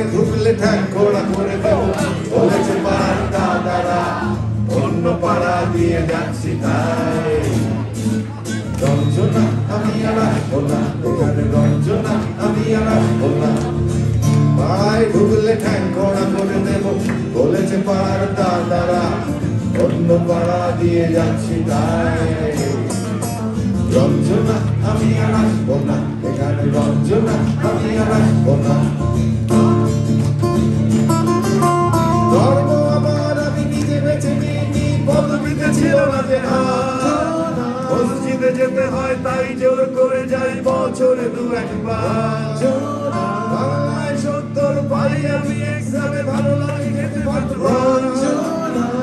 ঢুকলে ঠ্যাং খোড়া করে দেব বলেছে পাড়ার দাদারা অন্য পাড়া দিয়ে যাচ্ছি তাই রঞ্জনা আমি আর আসবো না এখানে রঞ্জনা আমি আর আসবো না পাড়ায় ঢুকলে ঠ্যাং খোড়া করে দেব বলেছে পাড়ার দাদারা অন্য পাড়া দিয়ে যাচ্ছি তাই রঞ্জনা আমি আর আসবো না এখানে রঞ্জনা আমি আর আসবো না ধর্ম আবার আমি নিজে বেছে নিইনি পদবিতে ছিল না যে মসজিদে যেতে হয় তাই জোর করে যাই বছরে দু একবার বাংলায় 70 পাই আমি এক্সামে ভালো লাগে খেতে পারবো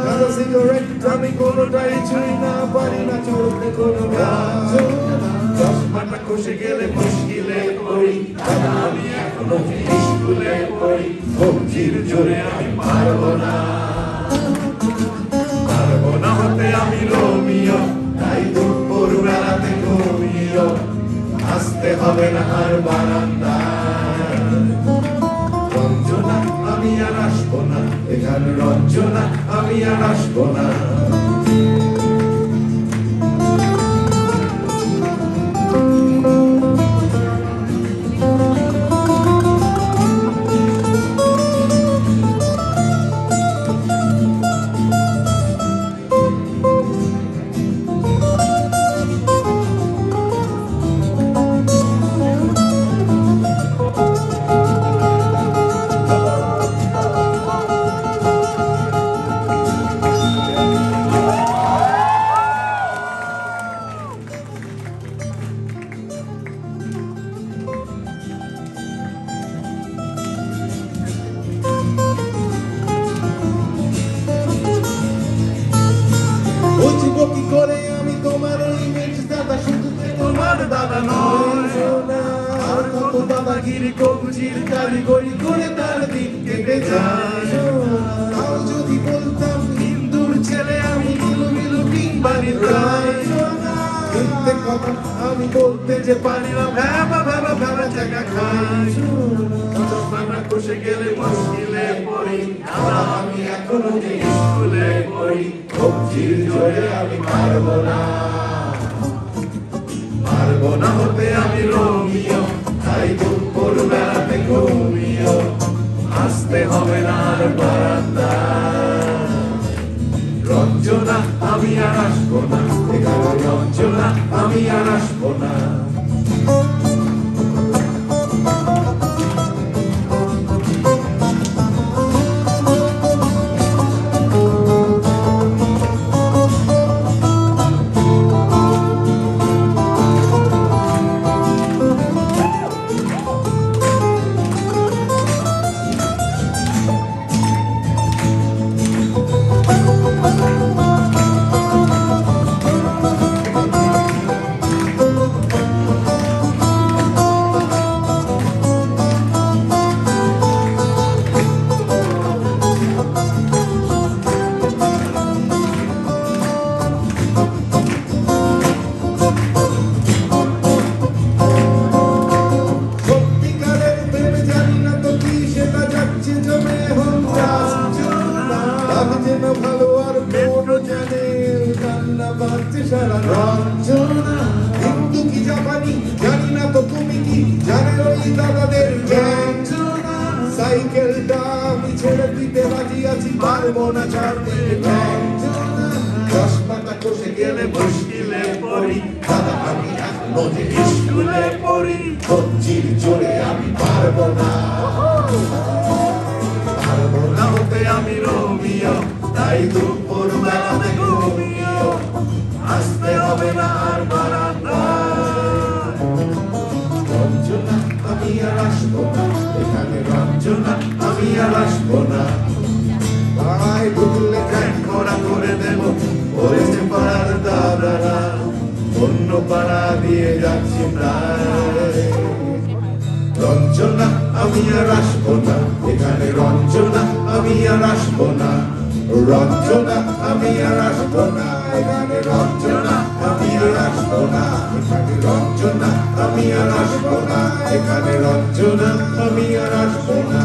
কারো সিগারেট আমি কোনোটাই ছুঁই না পারি না চলতে কোনো গাছ চশমাটা খসে গেলে মুশকিলে পড়ি আমি এখনো স্কুলে পড়ি কবজির জোরে আমি পারবো না হতে আমি রোমিও তাই দুপুর বেলাতে ঘুমিও আসতে হবে না আর বারান্দায় রঞ্জনা আমি আর আসবো না এখানে রঞ্জনা আমি আর আসবো না বুঝবো কি করে আমি তোমার ইমেজ দাদা শুধু তোমার দাদা নয় আর কত দাদাগিরি কবজির কারিগরি করে তার দিন কেটে যায় তাও যদি বলতাম হিন্দুর ছেলে আমি মিলু বাড়ির মিথ্যে কথা আমি বলতে যে পারি না ভেবা জায়গা খাই চশমাটা খসে গেলে মুশকিলে পড়ি আমি এখনো স্কুলে পড়ি কবজির জোরে আমি পারবো না হতে আমি রোমিও তাই দুপুর বেলাতে ঘুমিও আসতে হবে না আর বারান্দায় রঞ্জনা আমি আর আসবো না এখানে রঞ্জনা আমি আর আসবো না ভালো আর মেট্রো চ্যানেল কান্না বাজছে সারা রঞ্জনা হিন্দু কি জাপানি জানি না তো তুমি কি জানে ওই দাদাদের রঞ্জনা সাইকেলটা আমি ছেড়ে দিতে রাজি আছি পারবো না ছাড়তে রঞ্জনা চশমাটা খসে গেলে মুশকিলে পড়ি দাদা আমি এখনো যে স্কুলে পড়ি কবজির জোরে আমি পারবো না হতে আমি রোমিও তাই দুপুর বেলাতে ঘুমিও আসতে হবে না আর বারান্দায় রঞ্জনা আমি আর আসবো না এখানে রঞ্জনা আমি আর আসবো না পাড়ায় ঢুকলে ঠ্যাং খোড়া করে দেব বলেছে পাড়ার দাদারা অন্য পাড়া দিয়ে যাচ্ছি প্রায় রঞ্জনা আমি আর আসবো না এখানে রঞ্জনা আমি আর আসবো না রঞ্জনা আমি আর আসবো না এখানে রঞ্জনা আমি আর আসবো না এখানে রঞ্জনা আমি আর আসবো না এখানে রঞ্জনা আমি আর আসবো না